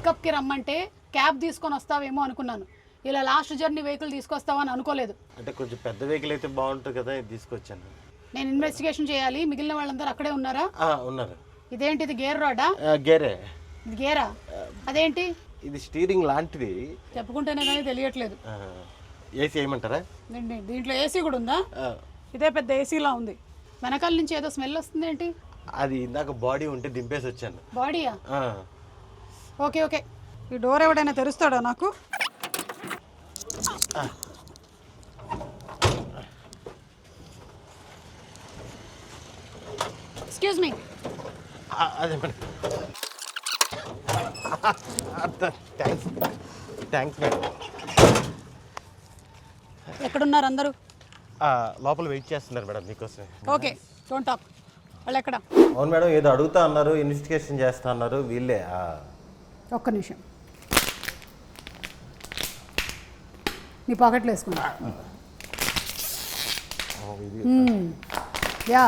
పికప్కి రమ్మంటే క్యాబ్ తీసుకొని వస్తావేమో అనుకున్నాను. ఇలా లాస్ట్ జర్నీ వెహికల్ తీసుకొస్తావని అనుకోలేదు. అంటే కొంచెం పెద్ద వెహికల్ అయితే బాగుంటుంది కదా, ఇది తీసుకొచ్చాను. నేను ఇన్వెస్టిగేషన్ చేయాలి, మిగిలిన వాళ్ళందరూ అక్కడే ఉన్నారా? ఉన్నారు. ఇదేంటి, ఇది గేర్ రాడా? గేరే. ఇది గేరా? అదేంటి? ఇది స్టీరింగ్ లాంటిది. చెప్పుకుంటేనే కానీ తెలియట్లేదు. ఏసీ ఏమంటారా? దీంట్లో ఏసీ కూడా ఉందా? ఇదే పెద్ద ఏసీలా ఉంది. వెనకాల నుంచి ఏదో స్మెల్ వస్తుంది ఏంటి? అది ఇందాక బాడీ ఉంటే దింపేసి వచ్చాను. బాడీయా? Okay okay. ఈ డోర్ ఎవడైనా తెరుస్తాడా నాకు? Excuse me. అదే మేడం. Thanks madam. ఎక్కడున్నారు అందరూ? లోపల వెయిట్ చేస్తున్నారు మేడం మీకోసమే. Okay, don't talk. వాళ్ళు ఎక్కడ? అవును మేడం, ఏదో అడుగుతా అన్నారు, ఇన్వెస్టిగేషన్ చేస్తా అన్నారు. వీళ్ళే. ఒక్క నిమిషం. మీ పాకెట్లో వేసుకున్నా. యా,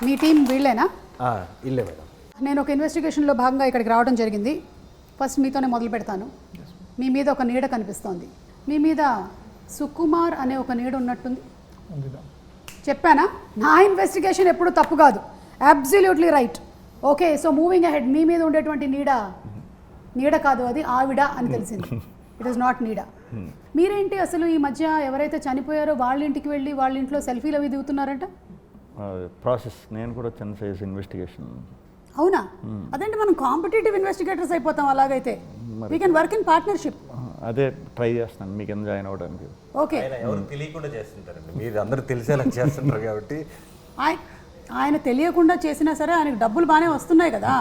మీ టీం వీళ్ళేనా? ఇల్లే మేడం. నేను ఒక ఇన్వెస్టిగేషన్లో భాగంగా ఇక్కడికి రావడం జరిగింది. ఫస్ట్ మీతోనే మొదలు పెడతాను. మీ మీద ఒక నీడ కనిపిస్తోంది. మీ మీద సుకుమార్ అనే ఒక నీడ ఉన్నట్టుంది. చెప్పానా? నా ఇన్వెస్టిగేషన్ ఎప్పుడు తప్పు కాదు. Absolutely right. Okay, so moving ahead. మీ మీద ఉండేటువంటి నీడ కాదు, అది ఆవిడ అని తెలిసింది. ఇట్ ఈస్ నాట్ నీడ. మీరేంటి అసలు ఈ మధ్య ఎవరైతే చనిపోయారో వాళ్ళ ఇంటికి వెళ్ళి వాళ్ళ ఇంట్లో సెల్ఫీలు అవి దిగుతున్నారంట? ప్రాసెస్. నేను కూడా చిన్న సైజ్ ఇన్వెస్టిగేషన్. అవునా? అదంటే మనం కాంపిటేటివ్ ఇన్వెస్టిగేటర్స్ అయిపోతాం. అలాగైతే we can work in partnership. అదే ట్రై చేస్తాను మీ కింద జాయిన్ అవ్వడానికి. ఓకే, ఎవరు తెలియకుండా చేస్తుంటారండి, మీరు అందరూ తెలిసేలా చేస్తుంటారు కాబట్టి. ఆయన తెలియకుండా చేసినా సరే ఆయనకు డబ్బులు బాగానే వస్తున్నాయి కదా.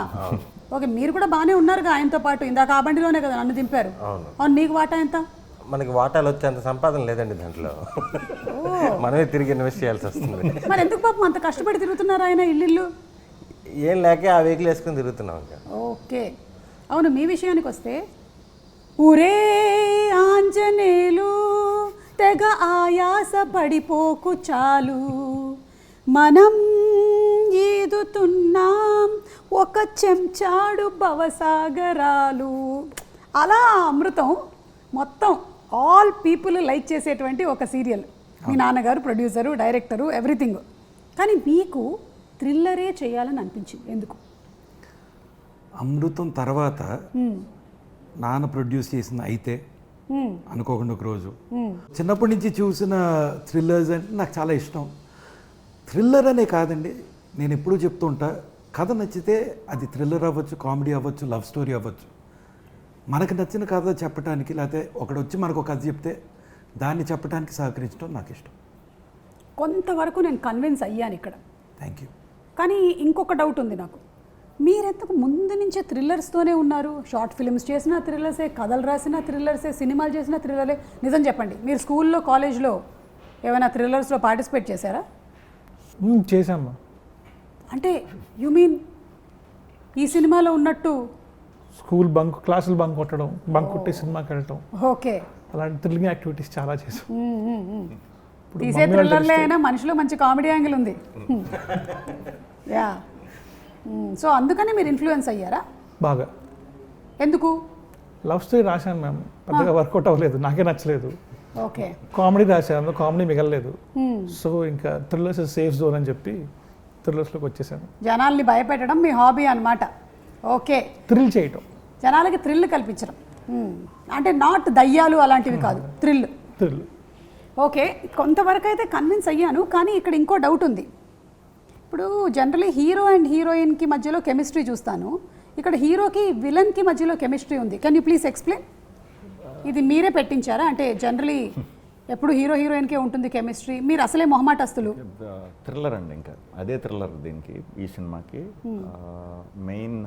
ఓకే, మీరు కూడా బాగానే ఉన్నారుగా ఆయనతో పాటు. ఇందాక ఆ బండిలోనే కదా నన్ను దింపారు. అవును, మీకు వాటా ఎంత? మనకి వాటాలు వచ్చేంత సంపాదన లేదండి దాంట్లో. మనమే తిరిగి ఇన్వెస్ట్ చేయాల్సి వస్తుంది. మరి ఎందుకు పాపం అంత కష్టపడి తిరుగుతున్నారు ఆయన ఇల్లు? ఏం లేక ఆ వెహికల్ వేసుకుని తిరుగుతున్నాం. ఓకే, అవును. మీ విషయానికి వస్తే, ఊరే ఆంజనేయులు తెగ ఆయాస పడిపోకు చాలు, మనం ఈదుతున్నాం ఒక చెంచాడు భవసాగరాలు. అలా అమృతం మొత్తం ఆల్ పీపుల్ లైక్ చేసేటువంటి ఒక సీరియల్. మీ నాన్నగారు ప్రొడ్యూసరు, డైరెక్టరు, ఎవ్రీథింగ్. కానీ మీకు థ్రిల్లరే చేయాలని అనిపించింది ఎందుకు? అమృతం తర్వాత నాన్న ప్రొడ్యూస్ చేసిన అయితే అనుకోకుండా ఒక రోజు, చిన్నప్పటి నుంచి చూసిన థ్రిల్లర్స్ అంటే నాకు చాలా ఇష్టం. థ్రిల్లర్ అనే కాదండి, నేను ఎప్పుడూ చెప్తూ ఉంటా, కథ నచ్చితే అది థ్రిల్లర్ అవ్వచ్చు, కామెడీ అవ్వచ్చు, లవ్ స్టోరీ అవ్వచ్చు. మనకు నచ్చిన కథ చెప్పడానికి, లేకపోతే ఒకడు వచ్చి మనకు ఒక కథ చెప్తే దాన్ని చెప్పడానికి సహకరించడం నాకు ఇష్టం. కొంతవరకు నేను కన్విన్స్ అయ్యాను ఇక్కడ. Thank you. కానీ ఇంకొక డౌట్ ఉంది నాకు. మీరెందుకు ముందు నుంచే థ్రిల్లర్స్తోనే ఉన్నారు? షార్ట్ ఫిల్మ్స్ చేసిన థ్రిల్లర్సే, కథలు రాసిన థ్రిల్లర్సే, సినిమాలు చేసిన థ్రిల్లరే. నిజం చెప్పండి, మీరు స్కూల్లో, కాలేజ్లో ఏమైనా థ్రిల్లర్స్లో పార్టిసిపేట్ చేశారా? చేశామ్మా. అంటే యు మీన్ ఈ సినిమాలో ఉన్నట్టు స్కూల్ బంక్, క్లాసులు బంక్ కొట్టడం, బంక్ కొట్టి సినిమాకి వెళ్ళటం, ఓకే, అలాంటి థ్రిల్లింగ్ యాక్టివిటీస్ చాలా చేశాం. తీసే థ్రిల్లర్లే అయినా మనిషిలో మంచి కామెడీ యాంగిల్ ఉంది. యా, సో అందుకని మీరు ఇన్ఫ్లుయెన్స్ అయ్యారా బాగా? ఎందుకు? లవ్ స్టోరీ రాశాను మ్యామ్, పెద్దగా వర్కౌట్ అవ్వలేదు, నాకే నచ్చలేదు. ఓకే, కామెడీ రాశాను, కామెడీ మిగలలేదు. సో ఇంకా థ్రిల్లర్స్ సేఫ్ జోన్ అని చెప్పి థ్రిల్లర్స్లోకి వచ్చేసాను. జనాల్ని భయపెట్టడం మీ హాబీ అన్నమాట. ఓకే, థ్రిల్ చేయటం, జనాలకి థ్రిల్ కల్పించడం. అంటే నాట్ దయ్యాలు అలాంటివి కాదు, థ్రిల్. ఓకే, కొంతవరకు అయితే కన్విన్స్ అయ్యాను. కానీ ఇక్కడ ఇంకో డౌట్ ఉంది. ఇప్పుడు జనరలీ హీరో అండ్ హీరోయిన్కి మధ్యలో కెమిస్ట్రీ చూస్తాను, ఇక్కడ హీరోకి విలన్కి మధ్యలో కెమిస్ట్రీ ఉంది. Can you please explain? ఇది మీరే పెట్టించారా? అంటే జనరలీ ఎప్పుడు హీరో హీరోయిన్కే ఉంటుంది కెమిస్ట్రీ, మీరు అసలే మొహమాటస్తులు. థ్రిల్లర్ అండి, ఇంకా అదే థ్రిల్లర్ దీనికి, ఈ సినిమాకి. మెయిన్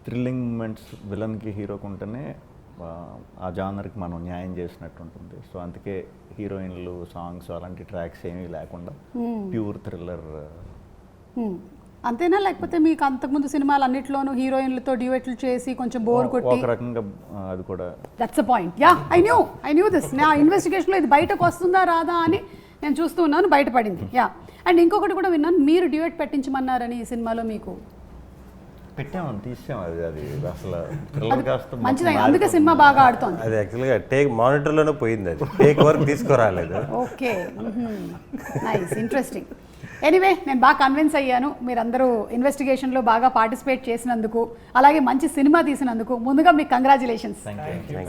థ్రిల్లింగ్ మూమెంట్స్ విలన్కి హీరోకి ఉంటేనే ఆ జానర్కి మనం న్యాయం చేసినట్టు ఉంటుంది. సో అందుకే హీరోయిన్లు, సాంగ్స్ అలాంటి ట్రాక్స్ ఏమీ లేకుండా ప్యూర్ థ్రిల్లర్. అంతేనా? లేకపోతే మీకు అంతకుముందు సినిమాలు అన్నిట్లోనూ హీరోయిన్లతో డ్యూయెట్లు చేసి కొంచెం బోర్ కొట్టి? ఒక రకంగా అది కూడా. That's a point. Yeah, I knew this. నా ఇన్వెస్టిగేషన్లో ఇది బయటకు వస్తుందా రాదా అని నేను చూస్తూ ఉన్నాను, బయటపడింది. యా, అండ్ ఇంకొకటి కూడా విన్నాను, మీరు డ్యూయెట్ పెట్టించమన్నారని ఈ సినిమాలో మీకు. పెట్టామని తీసాం అది అసలు thriller కాస్త మొత్తం మంచిది, అందుకే సినిమా బాగా ఆడుతోంది. అది యాక్చువల్గా మానిటర్లోనే పోయింది, అది టేక్ వరకు తీసుకురాలేదు. Okay, nice, interesting. ఎనీవే, నేను బాగా కన్విన్స్ అయ్యాను. మీరందరూ ఇన్వెస్టిగేషన్లో బాగా పార్టిసిపేట్ చేసినందుకు, అలాగే మంచి సినిమా తీసినందుకు ముందుగా మీకు కంగ్రాచులేషన్స్.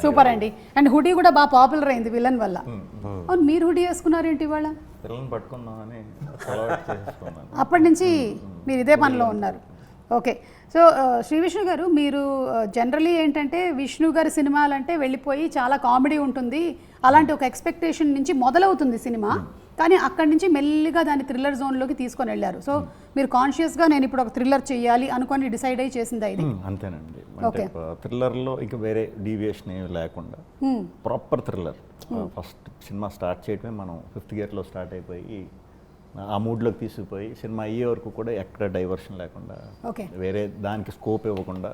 సూపర్ అండి. అండ్ హుడీ కూడా బాగా పాపులర్ అయింది విలన్ వల్ల. అవును, మీరు హుడీ వేసుకున్నారేంటి ఇవాళ? పిల్లల్ని పట్టుకుందామని అలవాటు చేసుకున్నాను. అప్పటి నుంచి మీరు ఇదే పనిలో ఉన్నారు. ఓకే, సో శ్రీ విష్ణు గారు, మీరు జనరలీ ఏంటంటే విష్ణు గారి సినిమాలంటే వెళ్ళిపోయి చాలా కామెడీ ఉంటుంది, అలాంటి ఒక ఎక్స్పెక్టేషన్ నుంచి మొదలవుతుంది సినిమా, కానీ అక్కడి నుంచి మెల్లిగా దాన్ని థ్రిల్లర్ జోన్లోకి తీసుకొని వెళ్ళారు. సో మీరు కాన్షియస్గా నేను ఇప్పుడు ఒక థ్రిల్లర్ చేయాలి అనుకొని డిసైడ్ అయ్యి చేసిందా ఇది? అంతేనండి, అంటే థ్రిల్లర్లో ఇంకా వేరే డీవియేషన్ ఏమి లేకుండా proper thriller. First cinema start చేయడమే మనం 5th గేర్లో స్టార్ట్ అయిపోయి ఆ మూడ్లోకి తీసుకుపోయి సినిమా అయ్యే వరకు కూడా ఎక్కడ డైవర్షన్ లేకుండా, వేరే దానికి స్కోప్ ఇవ్వకుండా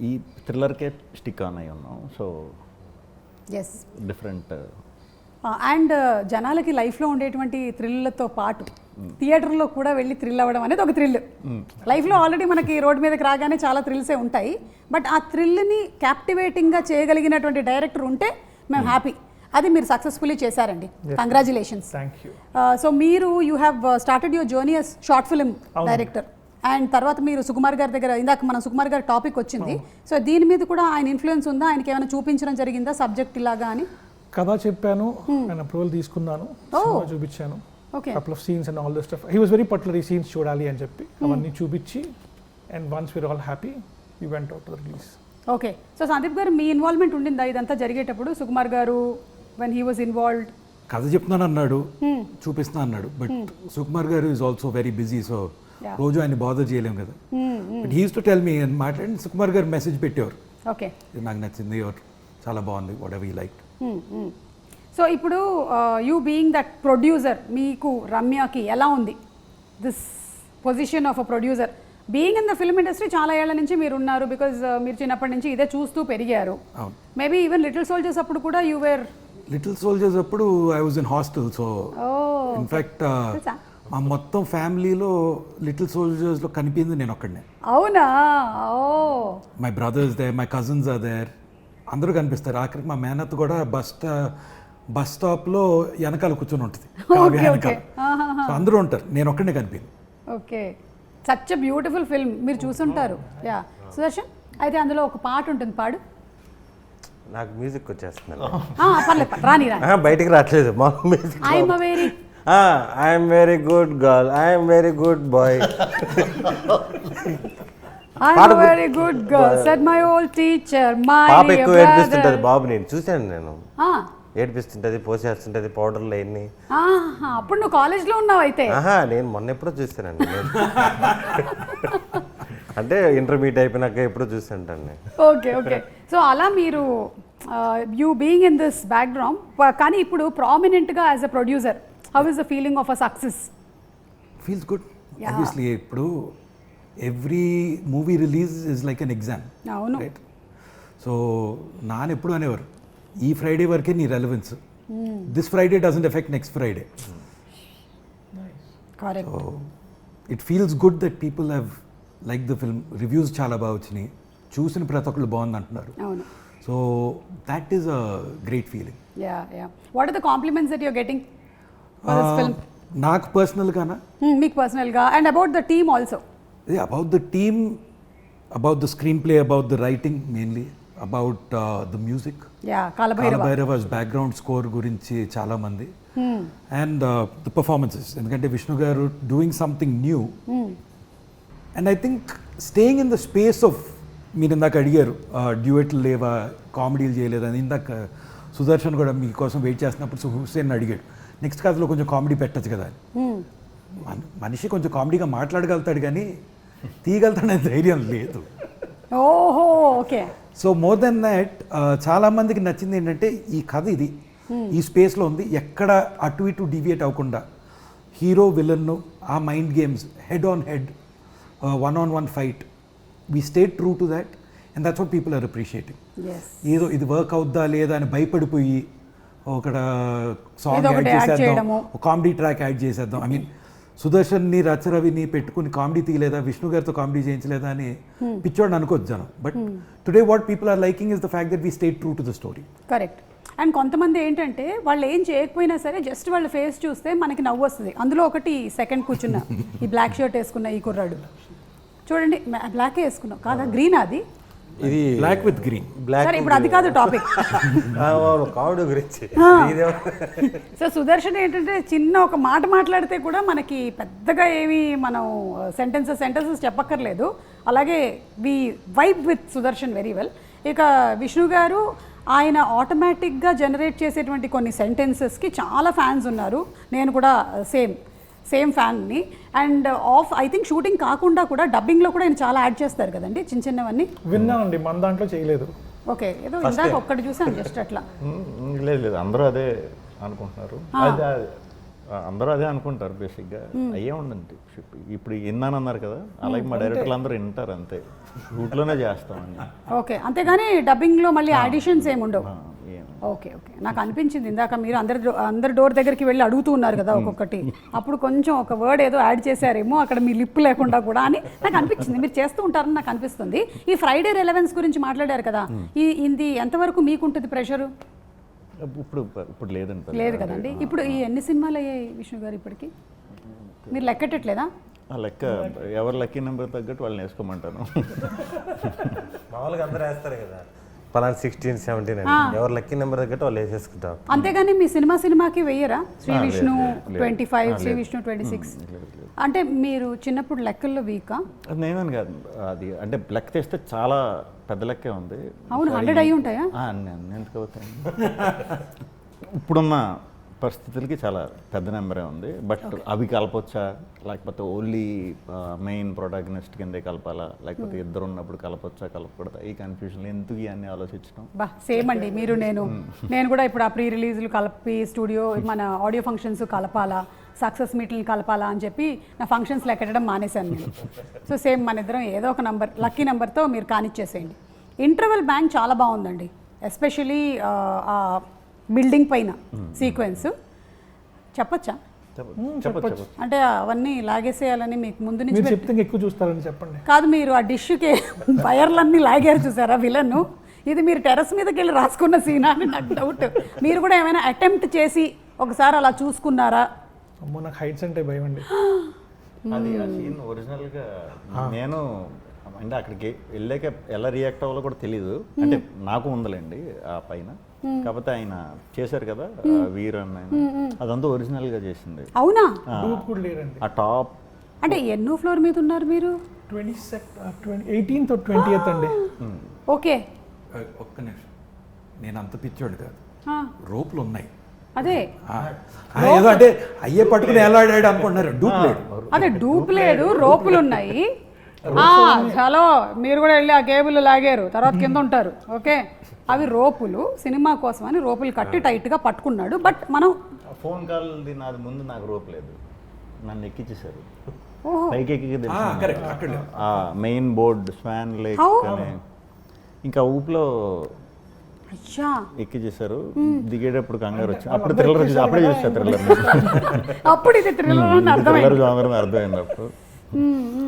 ఈ థ్రిల్లర్కే స్టిక్ ఆన్ అయి ఉన్నాం. So yes, different. అండ్ జనాలకి లైఫ్లో ఉండేటువంటి థ్రిల్లతో పాటు థియేటర్లో కూడా వెళ్ళి థ్రిల్ అవ్వడం అనేది ఒక థ్రిల్. లైఫ్లో ఆల్రెడీ మనకి రోడ్ మీదకి రాగానే చాలా థ్రిల్సే ఉంటాయి, బట్ ఆ థ్రిల్ని క్యాప్టివేటింగ్గా చేయగలిగినటువంటి డైరెక్టర్ ఉంటే మేము హ్యాపీ. అది మీరు సక్సెస్ఫుల్లీ చేశారండి, కంగ్రాచులేషన్స్. Thank you. సో మీరు you have started your journey as short film director, and తర్వాత మీరు సుకుమార్ గారి దగ్గర, ఇందాక మన సుకుమార్ గారి టాపిక్ వచ్చింది, సో దీని మీద కూడా ఆయన ఇన్ఫ్లుయెన్స్ ఉందా? ఆయనకి ఏమైనా చూపించడం జరిగిందా సబ్జెక్ట్ ఇలాగా అని? కథ చెప్పాను, ఆయన అప్రూవల్ తీసుకున్నాను, సినిమా చూపించాను, couple of scenes and all the stuff. He was very particular, ఈ సీన్స్ చూడాలి అని చెప్పి అవన్నీ చూపించి, and once we're all happy we went out to the release. Okay, so Sandeep గారు మీ ఇన్వాల్వ్మెంట్ ఉండిందా ఇదంతా జరిగేటప్పుడు? సుకుమార్ గారు వెన్ హీ వాజ్ ఇన్వాల్వ్డ్, కథ చెప్తున్నాను అన్నాడు, చూపిస్తున్నా అన్నాడు, బట్ సుకుమార్ గారు is also very busy, so రోజు ఆయన బాదర్ చేయలేం కదా. But he use to tell me అని మాట్లాడి సుకుమార్ గారు మెసేజ్ పెట్టేవారు, ఓకే ఇది నాకు నచ్చింది, చాలా బాగుంది, what ever you like. So ఇప్పుడు యూ బీయింగ్ దట్ ప్రొడ్యూసర్, మీకు రమ్యకి ఎలా ఉంది this position of a producer? Being in the film industry చాలా ఏళ్ల నుంచి మీరు ఉన్నారు, బికాజ్ మీరు చిన్నప్పటి నుంచి ఇదే చూస్తూ పెరిగారు. మేబీ ఈవెన్ లిటిల్ సోల్జర్స్ అప్పుడు కూడా యూ వేర్ లిటిల్ సోల్జర్స్ అప్పుడు I was in hostel, so in fact మా మొత్తం ఫ్యామిలీలో లిటిల్ సోల్జర్స్లో కనిపించింది నేను ఒక్కడనే. అవునా? Oh, my brothers there, my cousins are there, అందరూ కనిపిస్తారు. ఆఖరికి మా మేనత్ కూడా బస్ స్టాప్లో వెనకాల కూర్చొని ఉంటుంది, వెనకాల. సో అందరూ ఉంటారు, నేను ఒక్కడనే కనిపించింది. Okay, such a beautiful film, మీరు చూసుంటారు. యా, సుదర్శన్, అయితే అందులో ఒక పాట ఉంటుంది, పాడు. నాకు మ్యూజిక్ వచ్చేస్తున్నాను, పర్లేదు, రాని బయటికి రావట్లేదు మా music. I'm very good girl, I'm very good boy, very good girl said my old teacher. పాప ఎక్కువ ఏడిపిస్తుంటది బాబు, నేను చూశాను, నేను ఏడిపిస్తుంటది, పోసేస్తుంటది పౌడర్లు అన్ని. అప్పుడు నువ్వు కాలేజ్లో ఉన్నావు అయితే? నేను మొన్న ఎప్పుడో చూస్తానండి, అంటే ఇంటర్మీడియట్ అయిపోయినాక ఎప్పుడో చూస్తుంటాను. ఓకే ఓకే, సో అలా మీరు you being in this background, కానీ ఇప్పుడు ప్రామినెంట్గా as a producer, how is the feeling of a success? Feels good obviously. ఇప్పుడు every movie release is like an exam, right? So నాన్న ఎప్పుడు అనేవారు, ఈ ఫ్రైడే వరకే నీ relevance, this Friday doesn't effect next Friday. So it feels good that people have like the film, reviews చాలా బాగా వచ్చినాయి, చూసిన ప్రతి ఒక్కళ్ళు బాగుంది అంటున్నారు. So that is a great feeling. What are the compliments that you are getting for this film? నాకు పర్సనల్గానా? మీకు పర్సనల్గా, and about the team also. About the team, about the screenplay, about the writing mainly, about the music, Kaalabhairava's background score గురించి చాలామంది, and the performances, ఎందుకంటే Vishnu garu doing something new. And I think staying in the space of, మీరు ఇందాక అడిగారు డ్యూయెట్లు లేవా, కామెడీలు చేయలేదని. ఇందాక సుదర్శన్ కూడా మీకోసం వెయిట్ చేస్తున్నప్పుడు హుస్సేన్ అడిగాడు, నెక్స్ట్ కథలో కొంచెం కామెడీ పెట్టచ్చు కదా అని. మనిషి కొంచెం కామెడీగా మాట్లాడగలుగుతాడు కానీ తీయగలుగుతాడనే ధైర్యం లేదు. ఓహో, okay. So more than that చాలామందికి నచ్చింది ఏంటంటే ఈ కథ ఇది ఈ స్పేస్లో ఉంది, ఎక్కడ అటు ఇటు డివియేట్ అవ్వకుండా హీరో విలన్ను ఆ mind games, head on head, one on one fight, we stayed true to that, and that's what people are appreciating. ఏదో ఇది వర్క్ అవుద్దా లేదా అని భయపడిపోయి ఒక సాంగ్ యాడ్ చేసేద్దాం, ఒక కామెడీ ట్రాక్ యాడ్ చేసేద్దాం, ఐ మీన్ సుదర్శన్ని రచరవిని పెట్టుకుని కామెడీ తీయలేదా, విష్ణు గారితో కామెడీ చేయించలేదా అని పిచ్చోడిని అనుకోవచ్చు జనం. But today what people are liking is the fact that we stayed true to the story. Correct. And కొంతమంది ఏంటంటే వాళ్ళు ఏం చేయకపోయినా సరే జస్ట్ వాళ్ళ ఫేస్ చూస్తే మనకి నవ్వు వస్తుంది. అందులో ఒకటి సెకండ్ కూర్చున్న ఈ బ్లాక్ షర్ట్ వేసుకున్న ఈ కుర్రాడు చూడండి, బ్లాకే వేసుకున్నావు కాదా, గ్రీన్ అది ఇది బ్లాక్ విత్ గ్రీన్. సరే ఇప్పుడు అది కాదు టాపిక్. కావుడు గురించి సో సుదర్శన్ ఏంటంటే చిన్న ఒక మాట మాట్లాడితే కూడా మనకి పెద్దగా ఏమి మనం సెంటెన్సెస్ చెప్పక్కర్లేదు. అలాగే we vibe with Sudarshan very well. ఇక విష్ణు గారు ఆయన ఆటోమేటిక్గా జనరేట్ చేసేటువంటి కొన్ని సెంటెన్సెస్కి చాలా ఫ్యాన్స్ ఉన్నారు. నేను కూడా సేమ్ ఫ్యాన్ని. అండ్ ఐ థింక్ షూటింగ్ కాకుండా కూడా డబ్బింగ్లో కూడా ఆయన చాలా యాడ్ చేస్తారు కదండి, చిన్న చిన్నవన్నీ. విన్నానండి, మన దాంట్లో చేయలేదు. ఓకే, ఏదో ఇందాక ఒక్కటి చూసాను జస్ట్ అట్లా. లేదు అందరూ అదే అనుకుంటున్నారు. అందరూ అదే అనుకుంటారు బేసిక్గా. అయ్యే ఉండండి ఇప్పుడు విన్నానన్నారు కదా, అలాగే మా డైరెక్టర్లు అందరూ వింటారు అంతే, షూట్లోనే చేస్తామని. ఓకే, అంతేగాని డబ్బింగ్లో మళ్ళీ ఆడిషన్స్ ఏమి ఉండవు. ఓకే, నాకు అనిపించింది ఇందాక మీరు అందరి డోర్ దగ్గరికి వెళ్ళి అడుగుతూ ఉన్నారు కదా ఒక్కొక్కటి, అప్పుడు కొంచెం ఒక వర్డ్ ఏదో యాడ్ చేశారేమో అక్కడ మీ లిప్ లేకుండా కూడా అని నాకు అనిపించింది. మీరు చేస్తూ ఉంటారని నాకు అనిపిస్తుంది. ఈ ఫ్రైడే రిలవెన్స్ గురించి మాట్లాడారు కదా, ఇది ఎంతవరకు మీకుంటుంది ప్రెషరు? ఇప్పుడు లేదు కదండి. ఇప్పుడు ఈ ఎన్ని సినిమాలు అయ్యాయి విష్ణు గారు ఇప్పటికి, మీరు లెక్కెట్టట్లేదా? లెక్క ఎవరు లక్కీ నెంబర్ తగ్గట్టు వాళ్ళని వేసుకోమంటాను. మామూలుగా అందరూ వేస్తారు కదా, పలానా 16, 17 అని ఎవరు లక్కీ నెంబర్ తగ్గట్టు వాళ్ళు వేసేసుకుంటారు. అంతేగాని మీ సినిమాకి వెయ్యరా? శ్రీ విష్ణు 25, శ్రీ విష్ణు 26 అంటే మీరు చిన్నప్పుడు లెక్కల్లో వీకా? నేనని కాదు, అది అంటే లెక్క తెస్తే చాలా పెద్ద లెక్కే ఉంది. అవును, 100 అయి ఉంటాయా? ఎందుకు అవుతాయి? ఇప్పుడున్న పరిస్థితులకి చాలా పెద్ద నెంబరే ఉంది. బట్ అవి కలపొచ్చా, లేకపోతే ఓన్లీ మెయిన్ ప్రొటాగనిస్ట్ కిందే కలపాలా, లేకపోతే ఇద్దరు ఉన్నప్పుడు కలపొచ్చా కలపకూడదా, ఈ కన్ఫ్యూజన్ ఎందుకు ఇవన్నీ ఆలోచించడం. సేమ్ అండి, మీరు నేను కూడా ఇప్పుడు ఆ ప్రీ రిలీజ్లు కలిపి స్టూడియో మన ఆడియో ఫంక్షన్స్ కలపాలా, సక్సెస్ మీట్లను కలపాలా అని చెప్పి నా ఫంక్షన్స్లో ఎక్కడడం మానేశాను నేను. సో సేమ్ మన ఇద్దరం ఏదో ఒక నంబర్ లక్కీ నెంబర్తో మీరు కానిచ్చేసేయండి. ఇంటర్వెల్ బ్యాంక్ చాలా బాగుందండి, ఎస్పెషలీ బిల్డింగ్ పైన సీక్వెన్స్. చెప్పచ్చా? అంటే అవన్నీ లాగేసేయాలని మీకు ముందు నుంచి చెప్తే ఎక్కువ చూస్తారని చెప్పండి. కాదు, మీరు ఆ డిష్కి వైర్లన్నీ లాగారు చూసారా విలన్ను, ఇది మీరు టెర్రస్ మీదకి వెళ్ళి రాసుకున్న సీనా అని నాకు డౌట్. మీరు కూడా ఏమైనా అటెంప్ట్ చేసి ఒకసారి అలా చూసుకున్నారా? అమ్మో, నాకు హైట్స్ అంటే భయం అండి. అది ఆ సీన్ ఒరిజినల్గా నేను అంటే అక్కడికి వెళ్ళాక ఎలా రియాక్ట్ అవ్వాలో కూడా తెలీదు. అంటే నాకు ఉందలేండి ఆ పైన, కాకపోతే ఆయన చేశారు కదా వీర్ అన్న, అదంతా ఒరిజినల్గా చేసింది. అవునా? ఆ టాప్ అంటే ఎన్నో ఫ్లోర్ మీద ఉన్నారు మీరు? 18th or 20th అండి. ఓకే, ఒక్క నిమిషం, నేను అంత పిచ్చోడు కాదు, రోపులు ఉన్నాయి. అదే ఏదో అంటే అయ్యే పట్టుకుని ఎలా ఆడాడు అనుకుంటున్నారు, డూప్ లేదు. అదే డూప్ లేదు, రోపులు ఉన్నాయి. హలో, మీరు కూడా వెళ్ళి ఆ కేబుల్ లాగారు, తర్వాత కింద ఉంటారు. ఓకే, అవి రోపులు, సినిమా కోసం అని రోపులు కట్టి టైట్గా పట్టుకున్నాడు. బట్ మనం ఫోన్ కాల్ నాది ముందు నాకు రోప్ లేదు, నన్ను ఎక్కించేశారు పైకి ఎక్కి మెయిన్ బోర్డ్ స్వాన్ లేక్ అని, ఇంకా ఊపులో ఎక్కించేశారు. దిగేటప్పుడు కంగారు వచ్చింది. అప్పుడు థ్రిల్లర్ అప్పుడే చూసా, థ్రిల్లర్ జానర్ అర్థమైంది అప్పుడు.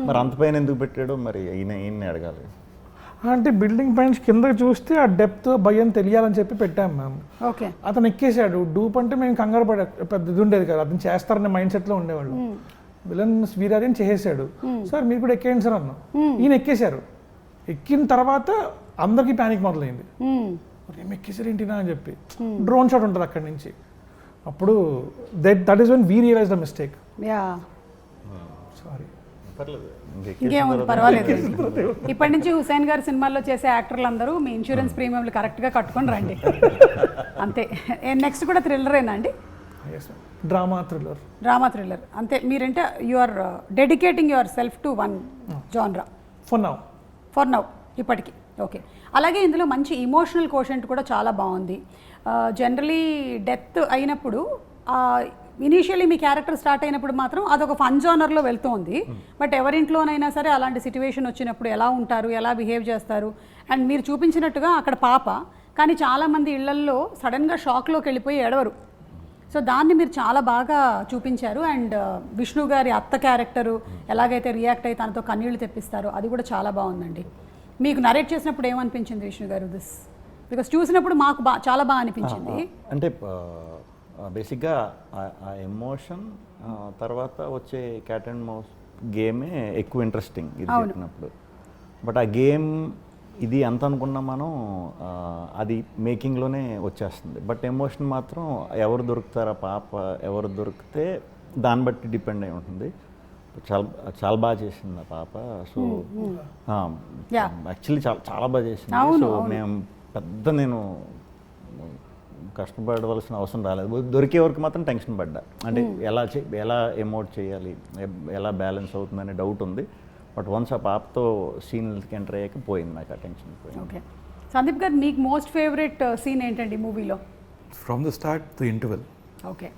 మరి అంత పైన ఎందుకు పెట్టాడో మరి ఈయన్ని అడగాలి. అంటే బిల్డింగ్ పైన కింద చూస్తే ఆ డెప్త్ భయం తెలియాలని చెప్పి పెట్టాం మ్యామ్. ఓకే, అతను ఎక్కేసాడు. డూప్ అంటే మేము కంగారు పడే పెద్ద ఇది ఉండేది కదా, అతను చేస్తారనే మైండ్ సెట్లో ఉండేవాళ్ళు. విలన్ వీరాజన్ చేసేసాడు, సార్ మీరు కూడా ఎక్కేయండి సార్ అన్నాం. ఈయన ఎక్కేశారు. ఎక్కిన తర్వాత అందరికీ ప్యానిక్ మొదలైంది, ఏం ఎక్కేసారు ఏంటినా అని చెప్పి. డ్రోన్ షాట్ ఉంటుంది అక్కడి నుంచి. అప్పుడు that is when we realize the mistake. Sorry, ఇంకేముంది, పర్వాలేదు. ఇప్పటి నుంచి హుసేన్ గారి సినిమాల్లో చేసే యాక్టర్లు అందరూ మీ ఇన్సూరెన్స్ ప్రీమియంలు కరెక్ట్గా కట్టుకొని రండి, అంతే. నెక్స్ట్ కూడా థ్రిల్లరేనా అండి? డ్రామా థ్రిల్లర్ అంతే. మీరంటే you are dedicating yourself to one genre for now ఇప్పటికి. ఓకే, అలాగే ఇందులో మంచి ఇమోషనల్ కోషెంట్ కూడా చాలా బాగుంది. జనరలీ డెత్ అయినప్పుడు ఇనీషియలీ మీ క్యారెక్టర్ స్టార్ట్ అయినప్పుడు మాత్రం అదొక ఫన్ జానర్లో వెళ్తూ ఉంది. బట్ ఎవరింట్లోనైనా సరే అలాంటి సిచ్యువేషన్ వచ్చినప్పుడు ఎలా ఉంటారు, ఎలా బిహేవ్ చేస్తారు. అండ్ మీరు చూపించినట్టుగా అక్కడ పాప, కానీ చాలామంది ఇళ్లల్లో సడన్గా షాక్లోకి వెళ్ళిపోయి ఏడవరు. సో దాన్ని మీరు చాలా బాగా చూపించారు. అండ్ విష్ణు గారి అత్త క్యారెక్టరు ఎలాగైతే రియాక్ట్ అయ్యి తనతో కన్నీళ్లు తెప్పిస్తారో అది కూడా చాలా బాగుందండి. మీకు నరేట్ చేసినప్పుడు ఏమనిపించింది విష్ణు గారు దిస్? బికాస్ చూసినప్పుడు మాకు చాలా బాగా అనిపించింది. అంటే బేసిక్గా ఆ ఎమోషన్ తర్వాత వచ్చే క్యాట్ అండ్ మౌస్ గేమే ఎక్కువ ఇంట్రెస్టింగ్ ఇది చెప్పినప్పుడు. బట్ ఆ గేమ్ ఇది ఎంత అనుకున్నా మనం అది మేకింగ్లోనే వచ్చేస్తుంది. బట్ ఎమోషన్ మాత్రం ఎవరు దొరుకుతారా పాప, ఎవరు దొరికితే దాన్ని బట్టి డిపెండ్ అయి ఉంటుంది. చాలా చాలా బాగా చేసింది ఆ పాప. సో యాక్చువల్లీ చాలా చాలా బాగా చేసింది. సో మేము నేను కష్టపడవలసిన అవసరం రాలేదు. దొరికే వరకు మాత్రం టెన్షన్ పడ్డా. అంటే ఎలా ఎమోట్ చేయాలి, ఎలా బ్యాలెన్స్ అవుతుందనే డౌట్ ఉంది. బట్ వన్స్ ఆ పాపతో సీన్కి ఎంటర్ అయ్యాక పోయింది నాకు ఆ టెన్షన్ పోయింది. ఓకే సందీప్ గారు, మీకు మోస్ట్ ఫేవరెట్ సీన్ ఏంటండి మూవీలో? From the start the interval. Okay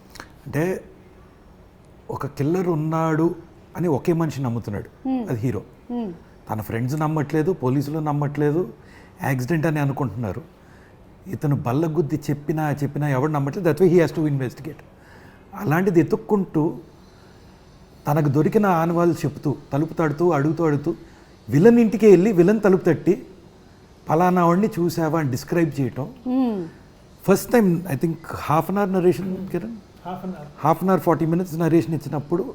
అంటే ఒక కిల్లర్ ఉన్నాడు అని ఒకే మనిషి నమ్ముతున్నాడు, అది హీరో. తన ఫ్రెండ్స్ నమ్మట్లేదు, పోలీసులు నమ్మట్లేదు, యాక్సిడెంట్ అని అనుకుంటున్నారు. ఇతను బల్లగుద్ది చెప్పినా ఎవరు నమ్మట్లేదు. That way he has to investigate. అలాంటిది ఎత్తుక్కుంటూ తనకు దొరికిన ఆనవాళ్ళు చెప్తూ తలుపు తడుతూ అడుగుతూ విలన్ ఇంటికి వెళ్ళి విలన్ తలుపు తట్టి పలానా వాడిని చూసావా అని డిస్క్రైబ్ చేయటం. First time I think half an hour narration Kiran, half an hour 40 minutes narration ఇచ్చినప్పుడు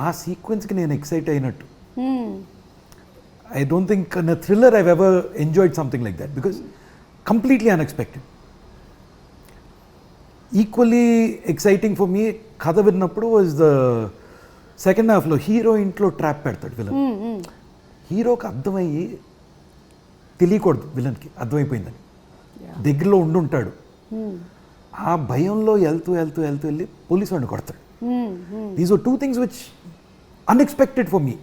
ఆ సీక్వెన్స్కి నేను ఎక్సైట్ అయినట్టు. I don't think in a thriller I've ever enjoyed something like that because completely unexpected. Equally exciting for me, కథ విన్నప్పుడు was the second halfలో hero ఇంట్లో trap పెడతాడు villain. హీరోకి అర్థమయ్యి తెలియకూడదు, విలన్కి అర్థమైపోయిందని దగ్గరలో ఉండుంటాడు. ఆ భయంలో వెళ్తూ వెళ్ళి పోలీసు వాడిని కొడతాడు. These are 2 things which unexpected for me.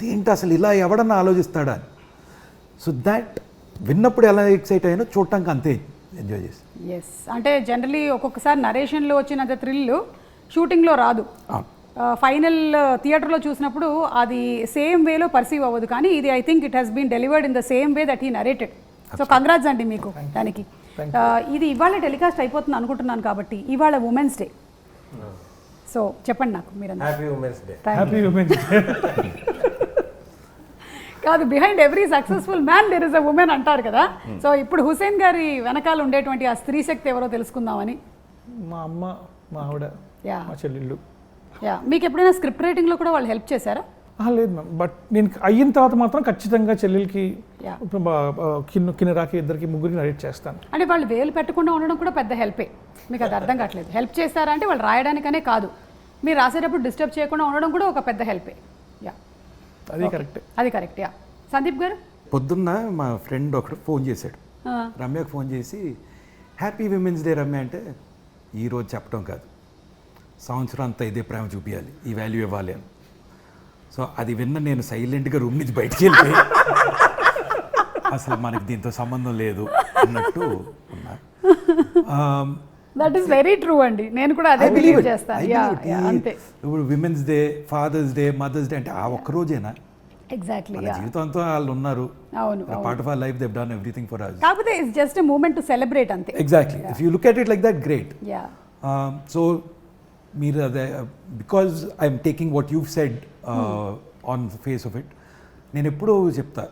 ఏంటి అసలు ఇలా ఎవడన్నా ఆలోచిస్తాడా అని. సో దాట్ విన్నప్పుడు ఎలా ఎక్సైట్ అయ్యానో చూడటానికి అంతే ఎంజాయ్ చేసి. ఎస్, అంటే జనరలీ ఒక్కొక్కసారి నరేషన్లో వచ్చినంత థ్రిల్ షూటింగ్లో రాదు. ఫైనల్ థియేటర్లో చూసినప్పుడు అది సేమ్ వేలో పర్సీవ్ అవ్వదు. కానీ ఇది I think it has been delivered in the same way that he narrated. So congrats అండి మీకు దానికి. ఇది ఇవాళ టెలికాస్ట్ అయిపోతుంది అనుకుంటున్నాను కాబట్టి ఇవాళ ఉమెన్స్ డే. సో చెప్పండి నాకు మీరు. Happy women's day. Happy women's day. కాదు, behind every successful man there is a woman అంటారు కదా. సో ఇప్పుడు హుసేన్ గారి వెనకాల ఉండేటువంటి ఆ స్త్రీ శక్తి ఎవరో తెలుసుకుందామని. మా అమ్మ, మా ఆవిడ, మా చెల్లెళ్ళు. మీకు ఎప్పుడైనా స్క్రిప్ట్ రైటింగ్లో కూడా వాళ్ళు హెల్ప్ చేశారా? లేదు మ్యామ్, బట్ నేను అయిన తర్వాత మాత్రం ఖచ్చితంగా చెల్లెలకి, కిన్నెరాకి, ఇద్దరికి, ముగ్గురికి నరేట్ చేస్తాను. అంటే వాళ్ళు వేలు పెట్టకుండా ఉండడం కూడా పెద్ద హెల్పే. మీకు అది అర్థం కావట్లేదు. హెల్ప్ చేస్తారా అంటే వాళ్ళు రాయడానికనే కాదు, మీరు రాసేటప్పుడు డిస్టర్బ్ చేయకుండా ఉండడం కూడా ఒక పెద్ద హెల్పే. అది కరెక్ట్. అది కరెక్ట్. సందీప్ గారు, పొద్దున్న మా ఫ్రెండ్ ఒకడు ఫోన్ చేశాడు, రమ్యకు ఫోన్ చేసి హ్యాపీ విమెన్స్ డే రమ్య అంటే, ఈరోజు చెప్పడం కాదు, సంవత్సరం అంతా ఇదే ప్రేమ చూపించాలి, ఈ వాల్యూ ఇవ్వాలి అని. సో అది విన్న నేను సైలెంట్గా రూమ్ నుంచి బయటికి వెళ్ళిపోయి అసలు మనకి దీంతో సంబంధం లేదు అన్నట్టు ఉన్నా. దట్ ఈస్ వెరీ ట్రూ అండి, నేను కూడా అదే బిలీవ్ చేస్తాను. అంతే. ఇప్పుడు women's day, father's day, mother's day అంటే ఆ ఒక్క రోజేనా? ఎగ్జాక్ట్లీ. జీవితంతో వాళ్ళు ఉన్నారు. అవును, part of our life they have done everything for us. కాకపోతే it's just a moment to celebrate అంతే. Exactly. If you look at it like that, great. So మీరు అదే, because I'm taking what you said on the face of it. నేను ఎప్పుడూ చెప్తా,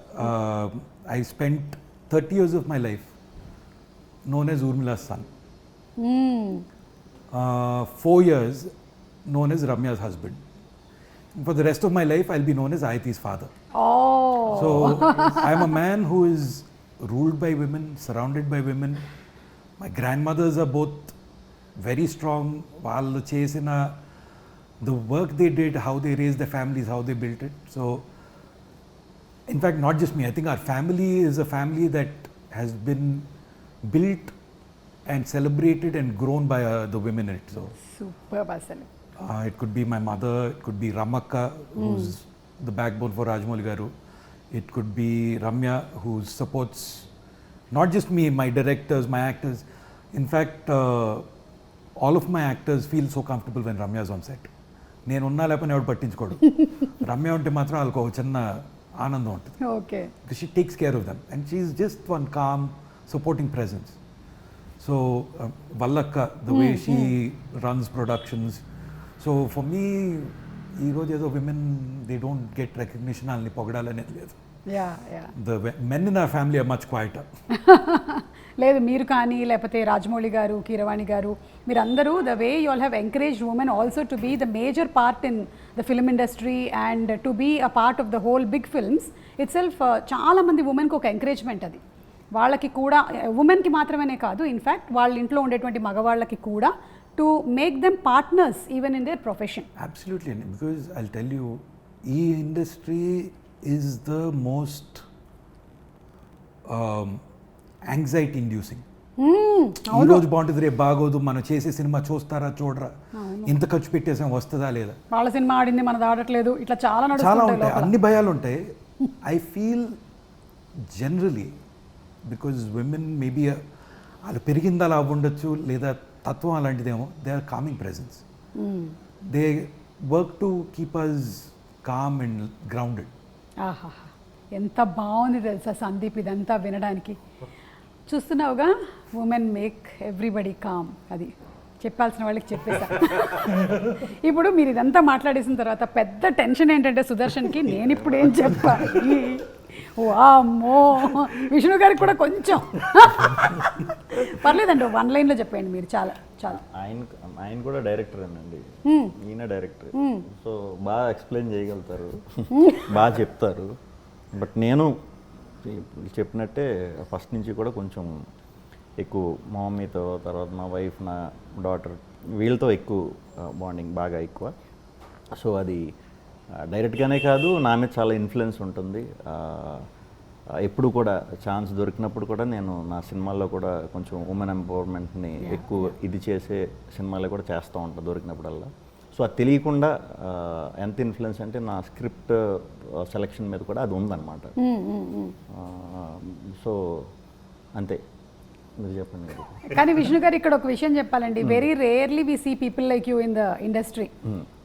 I spent 30 years of my life known as Urmila's son. 4 years known as Ramya's husband. For the rest of my life, I'll be known as Ayati's father. Oh. So I'm a man who is ruled by women, surrounded by women. My grandmothers are both very strong. Vallu chesina the work they did, how they raised their families, how they built it. So in fact, not just me, I think our family is a family that has been built and celebrated and grown by the women in it. So superb asale. It could be my mother, it could be Ramakka, who's the backbone for Rajamouli Garu. It could be Ramya, who supports not just me, my directors, my actors. In fact, all of my actors feel so comfortable when Ramya is on set. నేను ఉన్నా లేకపోతే ఎవడు పట్టించుకోడు. రమ్య ఉంటే మాత్రం వాళ్ళకు ఒక చిన్న ఆనందం ఉంటుంది. Okay. Because she takes care of them and she is just one calm, supporting presence. So వల్లక్క the way she runs productions. So for me ఈరోజు ఏదో women they don't get recognition వాళ్ళని పొగడాలనేది లేదు. The men in our family are much quieter. లేదు మీరు కానీ లేకపోతే రాజమౌళి గారు, కీరవాణి గారు, మీరందరూ the way you all have encouraged women also to be the major part in the film industry and to be a part of the whole big films it self. చాలామంది ఉమెన్కి ఒక encouragement అది. వాళ్ళకి కూడా ఉమెన్కి మాత్రమే కాదు, ఇన్ఫ్యాక్ట్ వాళ్ళ ఇంట్లో ఉండేటువంటి మగవాళ్ళకి కూడా to make them partners even in their profession. Absolutely, because I tell you ఈ industry is the most anxiety inducing. ఈ రోజు బాగుంటుంది, రేపు బాగోదు, మనం చేసే సినిమా చూస్తారా చూడరా, ఇంత ఖర్చు పెట్టేసాం వస్తుందా లేదా, వాళ్ళ సినిమా ఆడింది మనది ఆడట్లేదు, ఇట్లా చాలా ఉంటాయి, అన్ని భయాలు ఉంటాయి. I feel generally because women maybe వాళ్ళు పెరిగిందా అలా ఉండొచ్చు, లేదా తత్వం అలాంటిదేమో, they are calming presence. They work to keep us calm and grounded. ఆహా, ఎంత బాగుంది తెలుసా సందీప్ ఇదంతా వినడానికి. చూస్తున్నావుగా, ఉమెన్ మేక్ ఎవ్రీబడి కామ్. అది చెప్పాల్సిన వాళ్ళకి చెప్పేసా. ఇప్పుడు మీరు ఇదంతా మాట్లాడేసిన తర్వాత పెద్ద టెన్షన్ ఏంటంటే సుదర్శన్కి, నేను ఇప్పుడు ఏం చెప్పాలి. వామ్మో, విష్ణు గారికి కూడా కొంచెం పర్లేదండి, 1 లైన్లో చెప్పండి మీరు. చాలా చాలా ఆయన కూడా డైరెక్టర్ అండి, ఈయన డైరెక్టర్. సో బాగా ఎక్స్ప్లెయిన్ చేయగలుగుతారు, బాగా చెప్తారు. బట్ నేను చెప్పినట్టే ఫస్ట్ నుంచి కూడా కొంచెం ఎక్కువ మా మమ్మీతో, తర్వాత మా వైఫ్, నా డాటర్, వీళ్ళతో ఎక్కువ బాండింగ్ బాగా ఎక్కువ. సో అది డైరెక్ట్గానే కాదు, నా మీద చాలా ఇన్ఫ్లుయెన్స్ ఉంటుంది. ఎప్పుడు కూడా ఛాన్స్ దొరికినప్పుడు కూడా నేను నా సినిమాల్లో కూడా కొంచెం ఉమెన్ ఎంపవర్మెంట్ని ఎక్కువ ఇది చేసే సినిమాల్లో కూడా చేస్తూ ఉంటాను దొరికినప్పుడల్లా. సో అది తెలియకుండా ఎంత ఇన్ఫ్లుయెన్స్ అంటే నా స్క్రిప్ట్ సెలెక్షన్ మీద కూడా అది ఉందన్నమాట. సో అంతే, మీరు చెప్పండి. కానీ విష్ణు గారు ఇక్కడ ఒక విషయం చెప్పాలండి, very rarely we see people like you in the industry.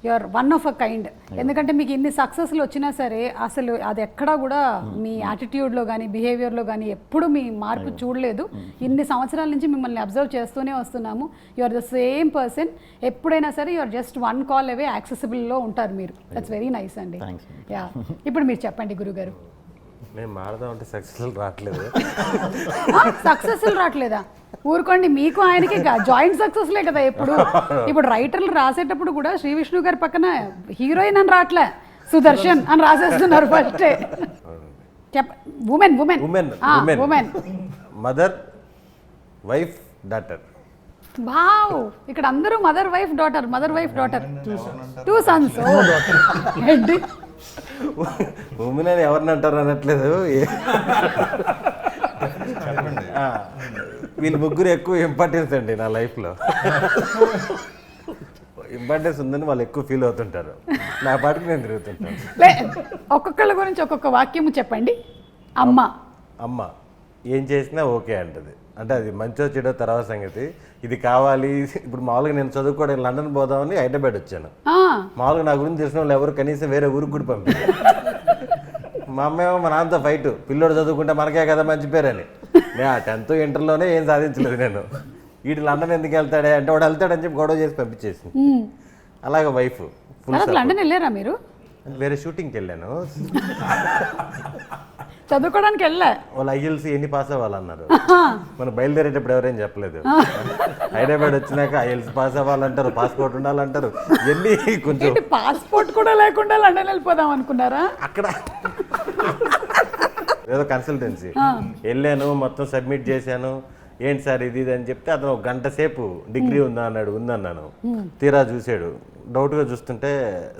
You are one of a kind. ఎందుకంటే మీకు ఇన్ని సక్సెస్లు వచ్చినా సరే అసలు అది ఎక్కడా కూడా మీ యాటిట్యూడ్లో కానీ బిహేవియర్లో కానీ ఎప్పుడు మీ మార్పు చూడలేదు. ఇన్ని సంవత్సరాల నుంచి మిమ్మల్ని అబ్జర్వ్ చేస్తూనే వస్తున్నాము. You are the same person. ఎప్పుడైనా సరే you are just 1 call away యాక్సెసిబుల్లో ఉంటారు మీరు. దట్స్ వెరీ నైస్ అండి. యా, ఇప్పుడు మీరు చెప్పండి గురుగారు. నేను మారదామంటే సక్సెస్ఫుల్ రావట్లేదు. సక్సెస్ఫుల్ రావట్లేదా? ఊరుకోండి, మీకు ఆయనకి జాయింట్ సక్సెస్లే కదా ఎప్పుడు. ఇప్పుడు రైటర్లు రాసేటప్పుడు కూడా శ్రీ విష్ణు గారి పక్కన హీరోయిన్ అని రావట్లే, సుదర్శన్ అని రాసేస్తున్నారు ఫస్టే. Women women women women mother, wife, daughter. Wow, ఇక్కడ అందరూ mother wife daughter, mother wife daughter, 2 sons. Women అని ఎవరిని అంటారు అనట్లేదు, వీళ్ళు ముగ్గురు ఎక్కువ ఇంపార్టెన్స్ అండి నా లైఫ్లో. ఇంపార్టెన్స్ ఉందని వాళ్ళు ఎక్కువ ఫీల్ అవుతుంటారు, నా పాటికి నేను తిరుగుతుంటాను. ఒక్కొక్కళ్ళ గురించి ఒక్కొక్క వాక్యము చెప్పండి. అమ్మ అమ్మ ఏం చేసినా ఓకే అంటది, అంటే అది మంచో చెడో తర్వాత సంగతి. ఇది కావాలి. ఇప్పుడు మామూలుగా నేను చదువుకోవడానికి లండన్ పోదామని హైదరాబాద్ వచ్చాను. మామూలుగా నా గురించి తెలిసిన వాళ్ళు ఎవరు కనీసం వేరే ఊరికి కూడా పంపించారు. మా అమ్మేమో మా నాన్నతో ఫైట్, పిల్లోడు చదువుకుంటే మనకే కదా మంచి పేరని. నేను ఆ 10th ఇంటర్లోనే ఏం సాధించలేదు నేను. వీటి లండన్ ఎందుకు వెళ్తాడే అంటే వాడు వెళ్తాడని చెప్పి గొడవ చేసి పంపించేసింది. అలాగే వైఫ్ లండన్ వెళ్ళారా మీరు? వేరే షూటింగ్కి వెళ్ళాను, చదువుకోవడానికి వెళ్ళా. వాళ్ళు ఐఎల్సి ఎన్ని పాస్ అవ్వాలన్నారు. మనం బయలుదేరేటప్పుడు ఎవరేం చెప్పలేదు. హైదరాబాద్ వచ్చినాక ఐఎల్సి పాస్ అవ్వాలంటారు, పాస్పోర్ట్ ఉండాలంటారు. ఎన్ని కొంచెం పాస్పోర్ట్ కూడా లేకుండా లండన్ వెళ్ళిపోదాం అనుకున్నారా? అక్కడ ఏదో కన్సల్టెన్సీ వెళ్ళాను, మొత్తం సబ్మిట్ చేశాను. ఏంటి సార్ ఇది అని చెప్తే అతను 1 గంట సేపు డిగ్రీ ఉందా అన్నాడు. ఉందన్నాను. తీరా చూసాడు, డౌట్గా చూస్తుంటే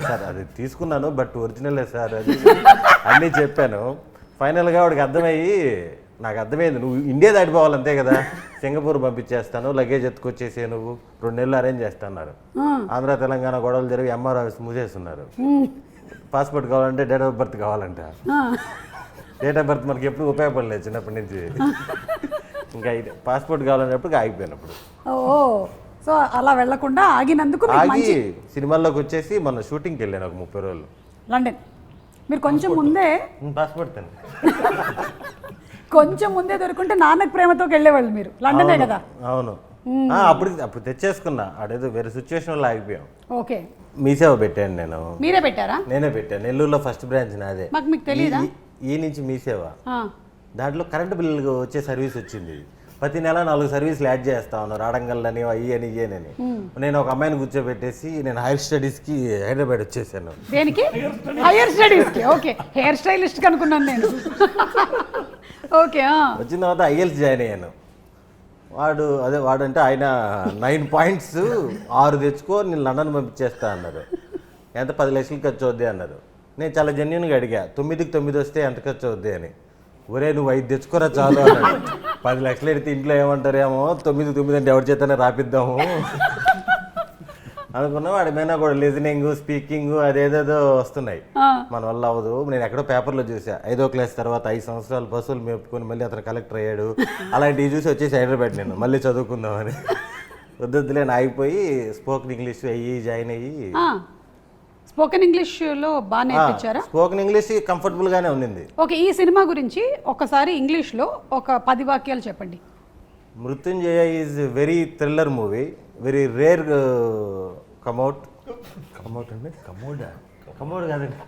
సార్ అది తీసుకున్నాను బట్ ఒరిజినలే సార్ అది అన్నీ చెప్పాను. ఫైనల్గా వాడికి అర్థమయ్యి, నాకు అర్థమైంది నువ్వు ఇండియా దాటిపోవాలి అంతే కదా, సింగపూర్ పంపించేస్తాను, లగేజ్ ఎత్తుకొచ్చేసే, నువ్వు 2 నెలలు అరేంజ్ చేస్తున్నారు. ఆంధ్ర తెలంగాణ గొడవలు జరిగి ఎంఆర్ ఆఫీస్ మూసేస్తున్నారు. పాస్పోర్ట్ కావాలంటే డేట్ ఆఫ్ బర్త్ కావాలంట. డేట్ ఆఫ్ బర్త్ మనకి ఎప్పుడు ఉపయోగపడలేదు చిన్నప్పటి నుంచి. ఇంకా పాస్పోర్ట్ కావాలన్నప్పుడు ఆగిపోయినప్పుడు. సో అలా వెళ్లకుండా ఆగినందుకు ఆగి సినిమాల్లోకి వచ్చేసి మన షూటింగ్కి వెళ్ళాను ఒక 30 రోజులు లండన్. మీరు కొంచెం ముందే పాస్పోర్ట్ కొంచెం ముందే దొరుకుంటే నాన్నకు ప్రేమతోకి వెళ్ళేవాళ్ళు మీరు, లండనే కదా. అవును అప్పుడు తెచ్చేసుకున్నా, ఆడేదో వేరే సిచ్యువేషన్లో ఆగిపోయాం. ఓకే, మీ సేవ పెట్టాను నేను. మీరే పెట్టారా? నేనే పెట్టాను, నెల్లూరులో ఫస్ట్ బ్రాంచ్ నాదే. మాకు మీకు తెలియదా? ఈ నుంచి మీ సేవ, దాంట్లో కరెంటు బిల్లు వచ్చే సర్వీస్ వచ్చింది. ప్రతి నెల 4 సర్వీసులు యాడ్ చేస్తా ఉన్నారు, ఆడంగల్లని అయ్యని ఇయ్యనని. నేను ఒక అమ్మాయిని కూర్చోబెట్టేసి నేను హైయర్ స్టడీస్కి హైదరాబాద్ వచ్చేసాను. దేనికి? హైయర్ స్టడీస్కి. ఓకే, హెయిర్ స్టైలిస్ట్ అనుకున్నాను నేను. ఓకే, వచ్చిన తర్వాత ఐఎల్స్ జాయిన్ అయ్యాను. వాడంటే ఆయన 9 పాయింట్స్ 6 తెచ్చుకో, నేను లండన్ పంపించేస్తా అన్నారు. ఎంత 10 లక్షలు ఖర్చు అవుద్ది అన్నారు. నేను చాలా జెన్యున్గా అడిగా, 9కి 9 వస్తే ఎంత ఖర్చు అవుద్ది అని. ఒరే నువ్వు 5 తెచ్చుకోరా చాలు అన్నాడు. 10 లక్షలు ఎడితే ఇంట్లో ఏమంటారేమో, 9 అంటే ఎవరి చేతనే రాపిద్దాము అనుకున్నా. వాడి మీద కూడా లిజనింగ్, స్పీకింగ్ అదేదేదో వస్తున్నాయి. మన వల్ల అవ్వదు. నేను ఎక్కడో పేపర్లో చూసా, 5వ క్లాస్ తర్వాత 5 సంవత్సరాలు బస్సులు మేపుకొని మళ్ళీ అతను కలెక్టర్ అయ్యాడు. అలాంటివి చూసి వచ్చేసి హైదరాబాద్ నేను మళ్ళీ చదువుకుందామని. వద్దులే ఆగిపోయి స్పోకెన్ ఇంగ్లీష్ జాయిన్ అయ్యి. స్పోకెన్ ఇంగ్లీష్లో బాగా నేర్పించారా? స్పోకెన్ ఇంగ్లీష్ కంఫర్టబుల్గానే ఉండింది. ఓకే, ఈ సినిమా గురించి ఒకసారి ఇంగ్లీష్లో ఒక 10 వాక్యాలు చెప్పండి. Mrityunjaya is very thriller movie, very rare come out అండి, కమౌట్ కాదండి,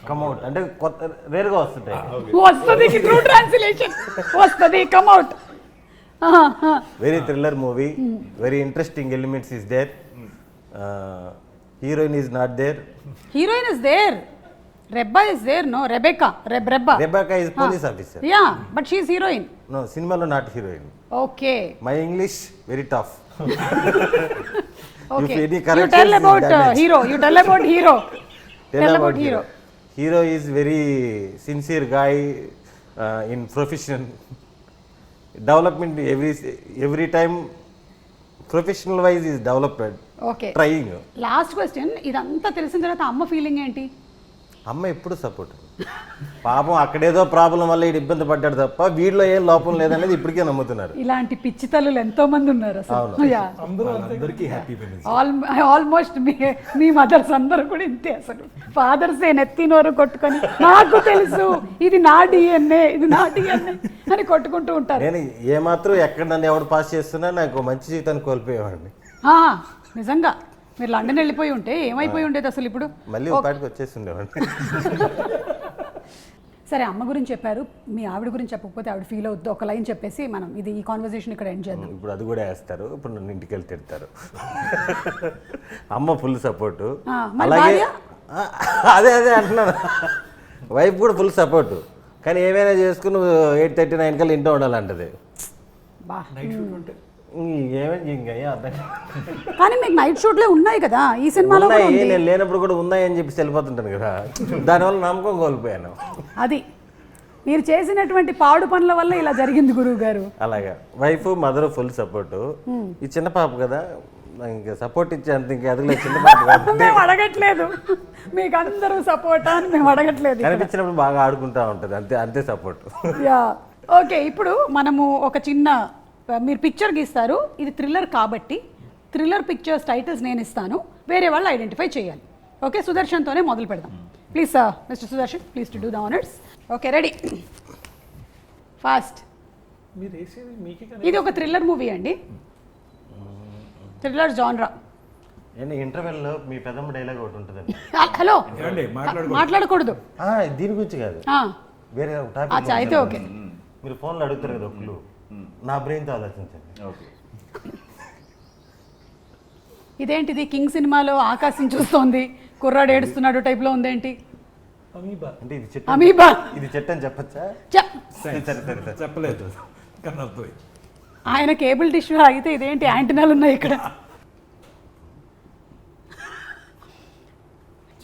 కమౌట్ అంటే కొత్త రేర్గా వస్తుంటాయి. వస్తుంది ట్రూ ట్రాన్స్లేషన్, వస్తుంది come out. Very thriller movie, very interesting elements is there. Heroine is not there. Heroine is there. Rebecca is there, no? Rebecca is police officer. Yeah, but she is heroine. No, cinema not heroine. Okay. My English very tough. Okay. If any You corrections tell is about damaged. hero. You tell about hero. Tell about hero. Hero is very sincere guy in profession. Development every time professional wise is developed. Okay, trying. Last question. ఇదంతా తెలిసిన తర్వాత అమ్మ feeling ఏంటి? అమ్మ ఎప్పుడు support. పాపం అక్కడేదో problem వల్ల వీడు ఇబ్బంది పడ్డాడు తప్ప వీడిలో ఏం లోపం లేదనేది ఇప్పటికే నమ్ముతున్నారు. ఇలాంటి పిచ్చి తల్లులు ఎంతో మంది ఉన్నారు అసలు. అందరికీ హ్యాపీ వెడ్నెస్. ఆల్మోస్ట్ మీ మదర్స్ అందరూ కూడా ఇంతే అసలు. ఫాదర్స్ నెత్తినోరు కొట్టుకొని నాకు తెలుసు ఇది నా డిఎన్ఏ అని కొట్టుకుంటూ ఉంటారు. నేను ఏమాత్రం ఎక్కడ నన్ను ఎవడు పాస్ చేస్తున్నా నాకు మంచి జీవితాన్ని కోల్పోయేవాడిని. నిజంగా మీరు లండన్ వెళ్ళిపోయి ఉంటే ఏమైపోయి ఉండేది అసలు ఇప్పుడు? మళ్ళీ పాటికి వచ్చేసి ఉండేవాడిని. సరే, అమ్మ గురించి చెప్పారు, మీ ఆవిడ గురించి చెప్పకపోతే ఆవిడ ఫీల్ అవుద్దు. ఒక లైన్ చెప్పేసి మనం ఈ కాన్వర్సేషన్ ఇక్కడ ఎండ్ చేద్దాం. ఇప్పుడు అది కూడా వేస్తారు. ఇప్పుడు నన్ను ఇంటికి వెళ్ళి తిడతారు. అమ్మ ఫుల్ సపోర్టు, అలాగే అదే అంటున్నాను. వైఫ్ కూడా ఫుల్ సపోర్టు, కానీ ఏమైనా చేసుకుని 8:39 కల్లా ఇంట్లో ఉండాలంటది. కానీ మీకు నైట్ షూట్లే ఉన్నాయి కదా ఈ సినిమాలో. నేను లేనప్పుడు కూడా ఉన్నాయని చెప్పి వెళ్ళిపోతుంటాను కదా, దానివల్ల నమ్మకం కోల్పోయాను. అది మీరు చేసినటువంటి పాడు పనుల వల్ల ఇలా జరిగింది గురువు గారు. అలాగా వైఫ్ మదర్ ఫుల్ సపోర్టు. ఈ చిన్న పాప కదా, ఇంకా సపోర్ట్ ఇచ్చేంత ఇంకా ఎదగలేదు. చిన్న పాప మేము అడగట్లేదు మీకు అందరూ సపోర్ట్ అని, మేము అడగట్లేదు. కనిపించినప్పుడు బాగా ఆడుకుంటా ఉంటుంది, అంతే సపోర్ట్. Yeah, okay. ఇప్పుడు మనము ఒక చిన్న, మీరు పిక్చర్ గీస్తారు, ఇది థ్రిల్లర్ కాబట్టి థ్రిల్లర్ పిక్చర్స్ టైటిల్స్ నేను ఇస్తాను, వేరే వాళ్ళు ఐడెంటిఫై చేయాలి. ఓకే, సుదర్శన్తోనే మొదలు పెడదాం. Please mister Sudarshan, please to do the honours. Okay, ready, fast. ఇది ఒక థ్రిల్లర్ మూవీ అండి, థ్రిల్లర్ జాన్రా. ఇంటర్వెల్లో మీ పెద్దమ్మ డైలాగ్ ఒకటి ఉంటుందండి. హలో, మాట్లాడకూడదు దీని గురించి కాదు, వేరే అచ్చా అయితే ఓకే. మీరు ఫోన్లో అడుగుతారు కదా ఒకళ్ళు, నా బ్రెయిన్తో ఆలోచించండి. ఓకే, ఇదేంటిది కింగ్ సినిమాలో ఆకాశం చూస్తోంది కుర్రాడు ఏడుస్తున్నాడు టైప్లో ఉందేంటి? అంటే ఇది చెట్టు, అమీబా. ఇది చెట్టు అని చెప్పచ్చా? చెప్పలేదు. ఆయన కేబుల్ డిష్ ఆగితే ఇదేంటి యాంటీనాలు ఉన్నాయి ఇక్కడ?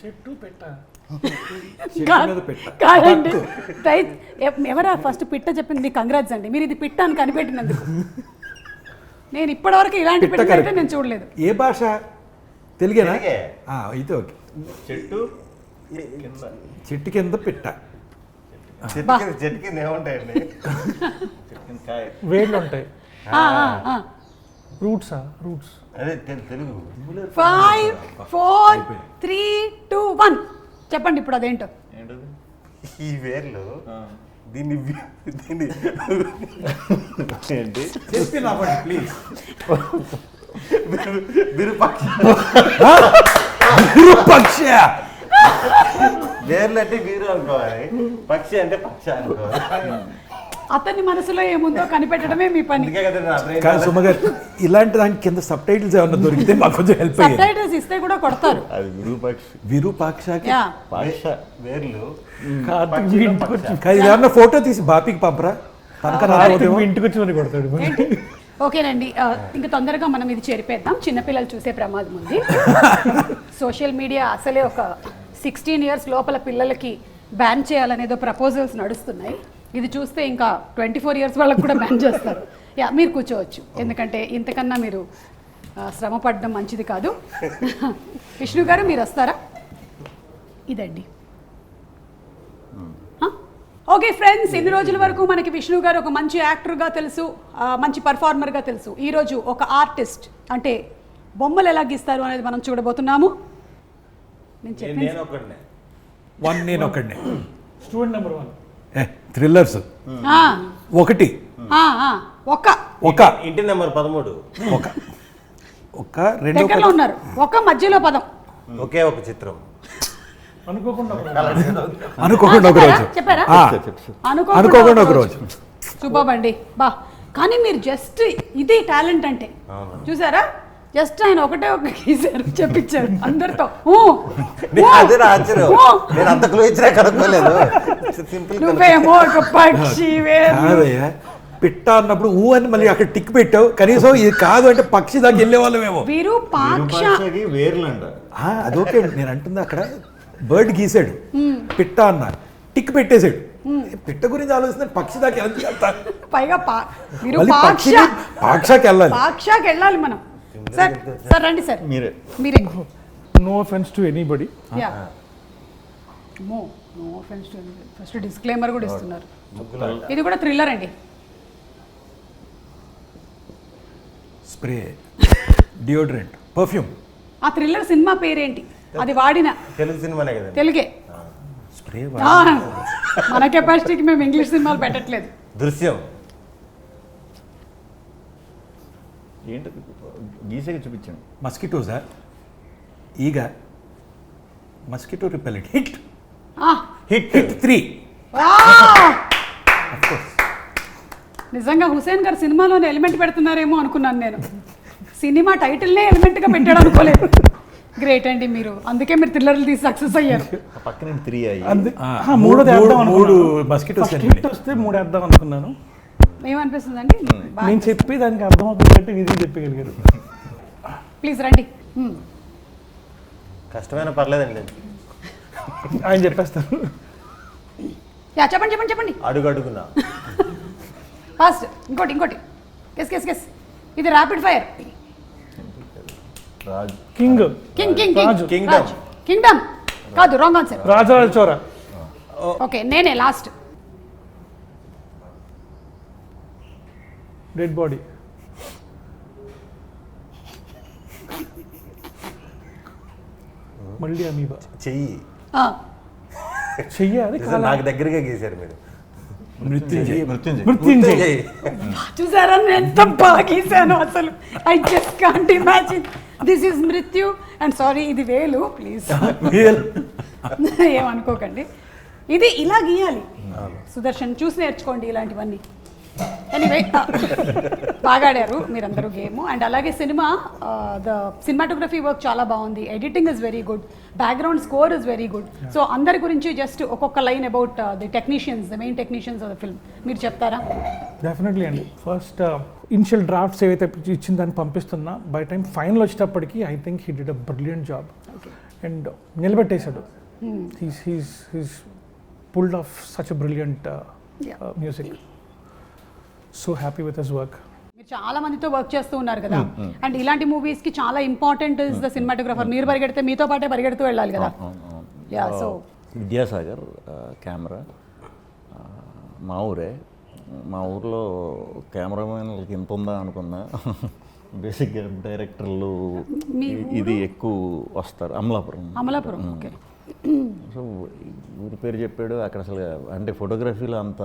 చెట్టు పెట్ట కాదండి, ఎవరా ఫస్ట్ పిట్ట చెప్పింది? మీకు కంగ్రాట్స్ అండి, మీరు ఇది పిట్ట అని కనిపెట్టినందుకు. నేను ఇప్పటివరకు ఇలాంటి పిట్ట అయితే నేను చూడలేదు. ఏ భాష? తెలుగేనా? అయితే ఓకే. చెట్టు కింద పిట్ట. చెట్టు కింద ఏముంటాయండి? వేర్లు ఉంటాయి. రూట్స్ అదే తెలుగు. 5 4 3 2 1 చెప్పండి ఇప్పుడు అదేంటో. ఈ వేర్లు దీన్ని ఏంటి ప్లీజ్ విరూపాక్ష విరూపాక్ష వేర్లు అంటే వీరు అనుకోవాలి, పక్షి అంటే పక్ష అనుకోవాలి. అతని మనసులో ఏముందో కనిపెట్టడమే మీ పని. అందుకే కదా నా brain కాదు సుమ గారు, ఇలాంటి దానికి కింద సబ్ టైటిల్స్ ఏమన్నా దొరికితే మాకు కొంచెం హెల్ప్ సబ్ అయ్యేది. టైటిల్స్ ఇస్తే కూడా కొడతారు. అది విరూపాక్షి విరూపాక్షకి యా పాక్ష వేర్లు కార్తీక్ ఇంటికి వచ్చి కాదు, ఇది ఏమన్నా ఫోటో తీసి బాపీకి పంపరా తనక కార్తీక్ ఇంటికి వచ్చి మరి కొడతాడు. ఏంటి? ఓకేనండి, ఇంకా తొందరగా మనం ఇది చేరిపేద్దాం, చిన్నపిల్లలు చూసే ప్రమాదం ఉంది. సోషల్ మీడియా అసలే ఒక 16 years లోపల పిల్లలకి బ్యాన్ చేయాలనేదో ప్రపోజల్స్ నడుస్తున్నాయి. ఇది చూస్తే ఇంకా 24 years వాళ్ళకి కూడా బ్యాన్ చేస్తారు. యా మీరు కూర్చోవచ్చు, ఎందుకంటే ఇంతకన్నా మీరు శ్రమ పడడం మంచిది కాదు. విష్ణు గారు మీరు వస్తారా? ఇదండి. ఓకే ఫ్రెండ్స్, ఇన్ని రోజుల వరకు మనకి విష్ణు గారు ఒక మంచి యాక్టర్గా తెలుసు, మంచి పర్ఫార్మర్గా తెలుసు. ఈరోజు ఒక ఆర్టిస్ట్, అంటే బొమ్మలు ఎలా గీస్తారు అనేది మనం చూడబోతున్నాము. నేను చెప్పింది నేను ఒకడినే. నేను ఒకడిని స్టూడెంట్ నెంబర్ 1. థ్రిల్లర్స్ ఒకటి ఒక ఇంటి నెంబర్ 13. ఒక రెండో దగ్గరలో ఉన్నారు, ఒక మధ్యలో పదం. ఒకే ఒక చిత్రం. అనుకోకుండా అనుకోకుండా ఒక రోజు చెప్పారా? అనుకోకుండా ఒక రోజు చూపబండి బా. కానీ మీరు జస్ట్ ఇది టాలెంట్ అంటే చూసారా, జస్ట్ ఆయన ఒకటే ఒక గీసారు, చెప్పించారు అందరితో. అదే నా ఆశ్చర్యం, నేను అంత క్లూ ఇచ్చినా కనుక్కోలేదు. సింపుల్. నువ్వేమో ఒక పక్షి కాదయ్యా, పిట్ట అన్నప్పుడు ఊ అని మళ్ళీ అక్కడ టిక్ పెట్టావు, కనీసం ఇది కాదు అంటే పక్షి దాకా వెళ్ళే వాళ్ళమేమో. విరూపాక్ష వేర్లు అంట. అదొకే నేను అంటుంది, అక్కడ బర్డ్ గీసాడు, పిట్ట అన్న టిక్ పెట్టేశాడు. పిట్ట గురించి ఆలోచిస్తే పక్షి దాకా వెళ్తా, పైగా మళ్ళీ పక్షిని పాక్షాకి వెళ్ళాలి. పాక్షాకి వెళ్ళాలి మనం. సార్ సార్ రండి సార్, మీరే మీరే. No offence to anybody. Yeah no offence to anybody. First disclaimer కూడా ఇస్తున్నారు. ఇది కూడా థ్రిల్లర్ అండి. Spray, deodorant, perfume. ఆ థ్రిల్లర్ సినిమా పేరేంటి? అది వాడిన తెలుగు సినిమానే కదా. తెలుగే. స్ప్రే మన కెపాసిటీకి మేము ఇంగ్లీష్ సినిమాలు పెట్టట్లేదు. దృశ్యం. ఏంటి గీసేగా చూపించండి. మస్కిటోసా? ఈగ, మస్కిటో రిపెలెంట్. Hit hit. 3. నిజంగా హుసేన్ గారు సినిమాలోనే ఎలిమెంట్ పెడుతున్నారేమో అనుకున్నాను నేను. సినిమా టైటిల్నే ఎలిమెంట్గా పెట్టాడు అనుకోలేదు. గ్రేట్ అండి మీరు, అందుకే మీరు థ్రిల్లర్లు తీసి సక్సెస్ అయ్యారు. పక్కన 3 అయ్యి. మూడోది వేద్దాం మూడు అనుకున్నాను. మస్కిటోస్ ఫస్ట్ హిట్ వస్తే 3 వేద్దాం అనుకున్నాను. ఏమనిపిస్తుందండి? నేను చెప్పి దానికి అర్థమవుతుందంటే ఇది చెప్పగలిగారు. ప్లీజ్ రండి. కష్టమైన పర్లేదండి. ఆయన చెప్పేస్తారు. యా చెప్పండి చెప్పండి చెప్పండి. అడుగు అడుగునా. ఫాస్ట్. ఇంకోటి గెస్. ఇది ర్యాపిడ్ ఫైర్. రాజు. కింగ్. King Kingdom. కింగ్డమ్ కాదు, రాంగ్ ఆన్సర్. రాజరాజ చోర. ఓకే నేనే లాస్ట్. Dead body. మళ్ళీ అమీబా. చెయ్యి. చెయ్యాలి. నాకు దగ్గరగా గీశారు మీరు. మృత్యుంజయ్. మృత్యుంజయ్. చూసారా నేను ఎంత బాగా గీసాను అసలు. I just can't imagine. This is మృత్యు అండ్ సారీ ఇది వేలు, ప్లీజ్ ఏమనుకోకండి. ఇది ఇలా గీయాలి. సుదర్శన్ చూసి నేర్చుకోండి ఇలాంటివన్నీ. ఎనీవే బాగా ఆడారు మీరందరూ గేమ్. అండ్ అలాగే సినిమా ద సినిమాటోగ్రఫీ వర్క్ చాలా బాగుంది, editing is very good, background score is very good. So అందరి గురించి జస్ట్ ఒక్కొక్క line about the technicians, the main technicians of the film మీరు చెప్తారా? డెఫినెట్లీ అండి. ఫస్ట్ ఇనిషియల్ డ్రాఫ్ట్స్ ఏవైతే ఇచ్చిన దాన్ని పంపిస్తున్నా, బై టైం ఫైనల్ వచ్చేటప్పటికి I think he did a brilliant job. And నిలబెట్టేశాడు. He's pulled off such a brilliant music. So happy with his work. మీరు చాలా మందితో వర్క్ చేస్తూ ఉన్నారు కదా, అండ్ ఇలాంటి మూవీస్ కి చాలా ఇంపార్టెంట్ ఇస్ ద సినిమాటోగ్రఫర్. మీరు పరిగెడితే మీతో పాటే పరిగెడుతూ వెళ్ళాలి కదా. యా సో విద్యాసాగర్ కెమెరా మా ఊరే. మా ఊర్లో కెమెరామెన్లకి ఎంత ఉందా అనుకున్నా. బేసిక్గా డైరెక్టర్లు ఇది ఎక్కువ వస్తారు. అమలాపురం. ఓకే. సో ఊరి పేరు చెప్పాడు అక్కడ అసలు, అంటే ఫోటోగ్రఫీలో అంత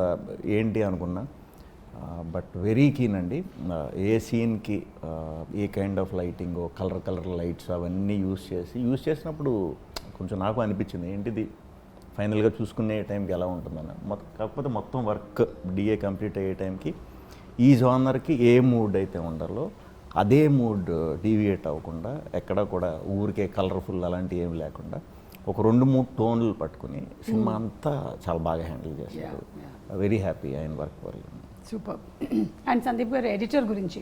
ఏంటి అనుకున్నా. బట్ వెరీ కీన్ అండి. ఏ సీన్కి ఏ kind of lighting, colour lights అవన్నీ యూస్ చేసినప్పుడు కొంచెం నాకు అనిపించింది ఏంటిది ఫైనల్గా చూసుకునే టైంకి ఎలా ఉంటుందని. కాకపోతే మొత్తం వర్క్ డిఏ కంప్లీట్ అయ్యే టైంకి ఈ జానర్కి ఏ మూడ్ అయితే ఉండాలో అదే మూడ్ డీవియేట్ అవ్వకుండా, ఎక్కడ కూడా ఊరికే కలర్ఫుల్ అలాంటివి ఏమి లేకుండా ఒక 2-3 టోన్లు పట్టుకుని సినిమా అంతా చాలా బాగా హ్యాండిల్ చేస్తారు. వెరీ హ్యాపీ ఆయన వర్క్ వల్ల. సూపర్. అండ్ సందీప్ గారు ఎడిటర్ గురించి,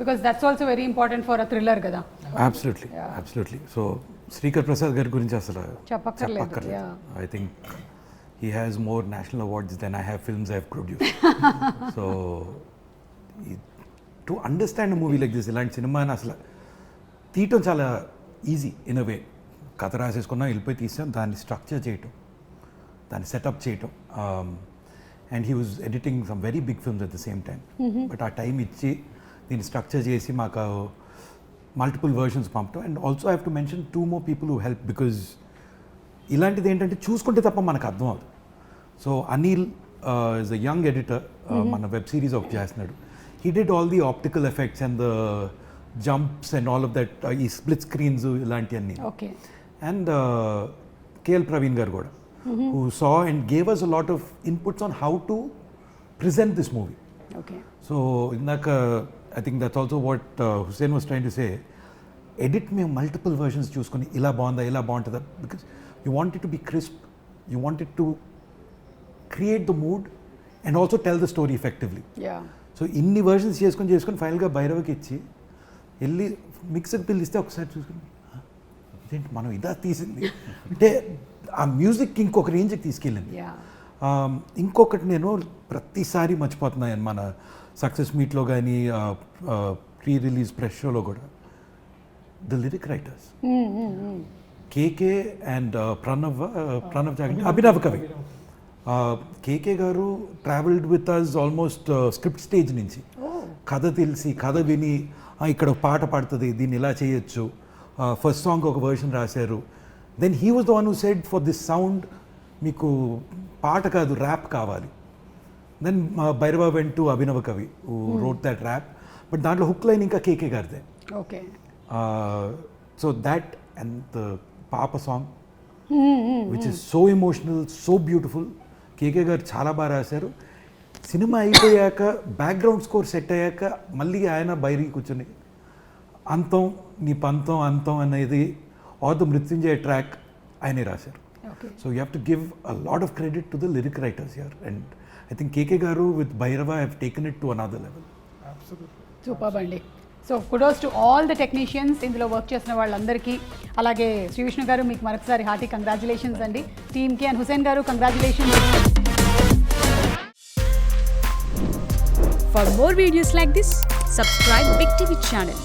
because that's also very important for a thriller కదా. అబ్సల్యూట్లీ. సో శ్రీకర్ ప్రసాద్ గారి గురించి అసలు చెప్పక్కర్లేదు. I think he has more national awards than I have films I have produce. So to understand movie like this, ఇలాంటి సినిమాని అసలు తీయటం చాలా ఈజీ ఇన్ అ వే. కథ రాసేసుకున్నాం, వెళ్ళిపోయి తీసాం, దాన్ని స్ట్రక్చర్ చేయటం, దాన్ని సెటప్ చేయటం. And he was editing some very big films at the same time. But ఆ టైం ఇచ్చి దీన్ని స్ట్రక్చర్ చేసి మాకు మల్టిపుల్ వర్షన్స్ పంపటం. And also I have to mention 2 more people who help, because ఇలాంటిది ఏంటంటే చూసుకుంటే తప్ప మనకు అర్థం అవుతుంది. So Anil is a young editor, మన వెబ్ సిరీస్ ఒకటి చేస్తున్నాడు. He did all the optical effects and the jumps and all of that, ఈ split screens ఇలాంటి అన్ని. Okay. And KL Praveen garu kuda, who saw and gave us a lot of inputs on how to present this movie. Okay. So indaka I think that's also what Hussein was trying to say. Edit me multiple versions చూసుకొని ఇలా బాగుంటుందా, because you want it to be crisp, you want it to create the mood and also tell the story effectively. Yeah. So ఇన్ని versions చేసుకొని ఫైనల్గా భైరవకి ఇచ్చి వెళ్ళి mixer పిలిస్తే ఒకసారి చూసుకుని ఇదేంటి మనం ఇదా తీసింది అంటే ఆ మ్యూజిక్ ఇంకొక రేంజ్కి తీసుకెళ్ళింది. ఇంకొకటి నేను ప్రతిసారి మర్చిపోతున్నాను, మన సక్సెస్ మీట్లో కానీ ప్రీ రిలీజ్ ప్రెస్ షోలో కూడా, the lyric writers KK and Pranav Jaganti, Abhinav Kavi. KK గారు travelled with us almost script stage నుంచి, కథ తెలిసి కథ విని ఇక్కడ పాట పాడుతుంది, దీన్ని ఇలా చేయొచ్చు, ఫస్ట్ సాంగ్ ఒక వర్షన్ రాశారు. Then he was the one who said for this sound మీకు పాట కాదు ర్యాప్ కావాలి. Then Bhairava vent to Abhinava Kavi who wrote that rap, but దాంట్లో హుక్ లైన్ ఇంకా కేకే గారిదే. Okay. So that and the Paapa song which is so emotional, so beautiful. KK garu చాలా బాగా రాశారు. సినిమా అయిపోయాక బ్యాక్గ్రౌండ్ స్కోర్ సెట్ అయ్యాక మళ్ళీ ఆయన బైరి కూర్చొని అంతం నీ పంతం అంతం అనేది ఆర్ ద మృత్యుంజయ ట్రాక్ ఆయనే రాశారు. So you have to give a lot of credit to the lyric writers here. And I think KK garu with Bhairava have taken it to another level. Super అండి. So kudos to all the technicians, ఇందులో work చేసిన వాళ్ళందరికీ. అలాగే శ్రీ విష్ణు గారు మీకు మరొకసారి hearty congratulations అండి టీమ్కి. అండ్ హుసేన్ గారు congratulations. For more videos like this, subscribe Big TV channel.